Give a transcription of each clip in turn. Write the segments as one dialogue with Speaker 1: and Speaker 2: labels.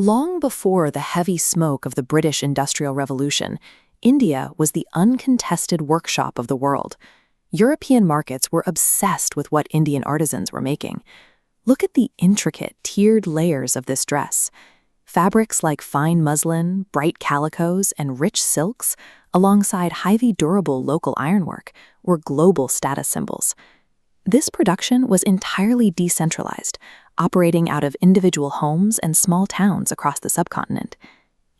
Speaker 1: Long before the heavy smoke of the British Industrial Revolution, India was the uncontested workshop of the world. European markets were obsessed with what Indian artisans were making. Look at the intricate, tiered layers of this dress. Fabrics like fine muslin, bright calicos, and rich silks, alongside highly durable local ironwork, were global status symbols. This production was entirely decentralized, operating out of individual homes and small towns across the subcontinent.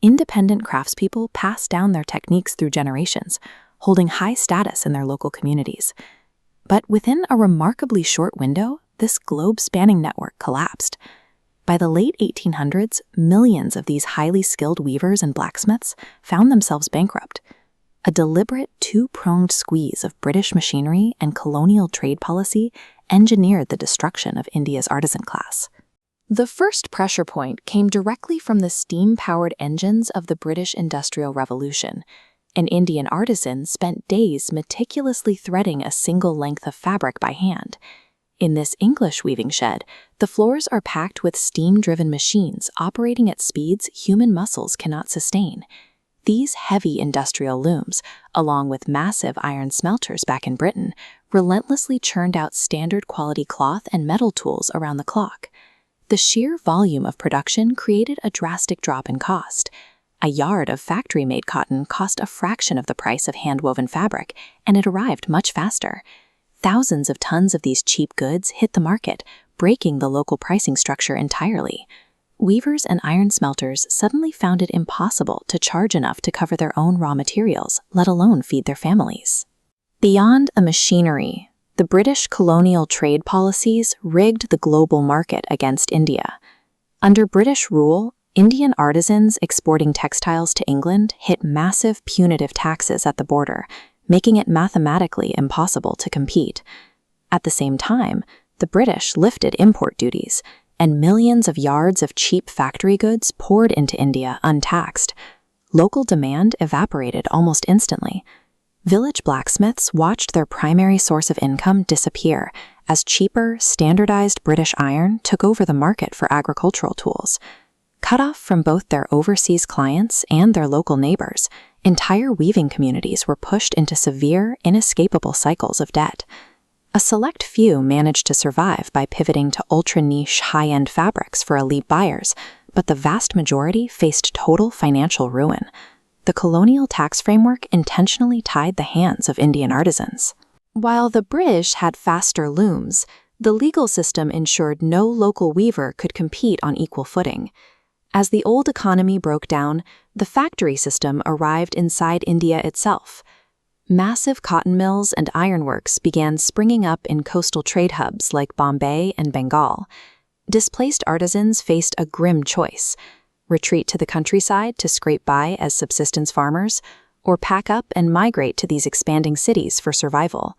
Speaker 1: Independent craftspeople passed down their techniques through generations, holding high status in their local communities. But within a remarkably short window, this globe-spanning network collapsed. By the late 1800s, millions of these highly skilled weavers and blacksmiths found themselves bankrupt. A deliberate two-pronged squeeze of British machinery and colonial trade policy engineered the destruction of India's artisan class. The first pressure point came directly from the steam-powered engines of the British Industrial Revolution. An Indian artisan spent days meticulously threading a single length of fabric by hand. In this English weaving shed, the floors are packed with steam-driven machines operating at speeds human muscles cannot sustain. These heavy industrial looms, along with massive iron smelters back in Britain, relentlessly churned out standard quality cloth and metal tools around the clock. The sheer volume of production created a drastic drop in cost. A yard of factory-made cotton cost a fraction of the price of hand-woven fabric, and it arrived much faster. Thousands of tons of these cheap goods hit the market, breaking the local pricing structure entirely. Weavers and iron smelters suddenly found it impossible to charge enough to cover their own raw materials, let alone feed their families. Beyond a machinery, the British colonial trade policies rigged the global market against India. Under British rule, Indian artisans exporting textiles to England hit massive punitive taxes at the border, making it mathematically impossible to compete. At the same time, the British lifted import duties, and millions of yards of cheap factory goods poured into India untaxed. Local demand evaporated almost instantly. Village blacksmiths watched their primary source of income disappear as cheaper, standardized British iron took over the market for agricultural tools. Cut off from both their overseas clients and their local neighbors, entire weaving communities were pushed into severe, inescapable cycles of debt. A select few managed to survive by pivoting to ultra-niche, high-end fabrics for elite buyers, but the vast majority faced total financial ruin. The colonial tax framework intentionally tied the hands of Indian artisans. While the British had faster looms, the legal system ensured no local weaver could compete on equal footing. As the old economy broke down, the factory system arrived inside India itself. Massive cotton mills and ironworks began springing up in coastal trade hubs like Bombay and Bengal. Displaced artisans faced a grim choice: retreat to the countryside to scrape by as subsistence farmers, or pack up and migrate to these expanding cities for survival.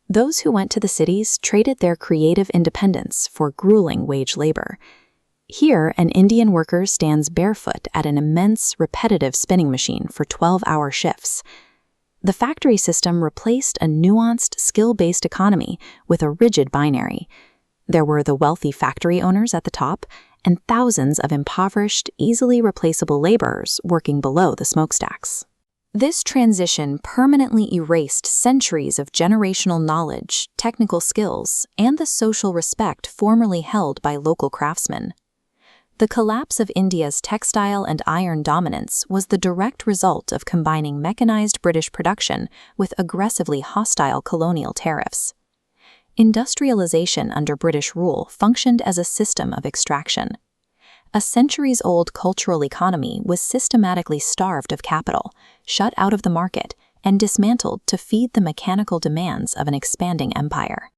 Speaker 1: Those who went to the cities traded their creative independence for grueling wage labor. Here, an Indian worker stands barefoot at an immense, repetitive spinning machine for 12-hour shifts. The factory system replaced a nuanced, skill-based economy with a rigid binary. There were the wealthy factory owners at the top, and thousands of impoverished, easily replaceable laborers working below the smokestacks. This transition permanently erased centuries of generational knowledge, technical skills, and the social respect formerly held by local craftsmen. The collapse of India's textile and iron dominance was the direct result of combining mechanized British production with aggressively hostile colonial tariffs. Industrialization under British rule functioned as a system of extraction. A centuries-old cultural economy was systematically starved of capital, shut out of the market, and dismantled to feed the mechanical demands of an expanding empire.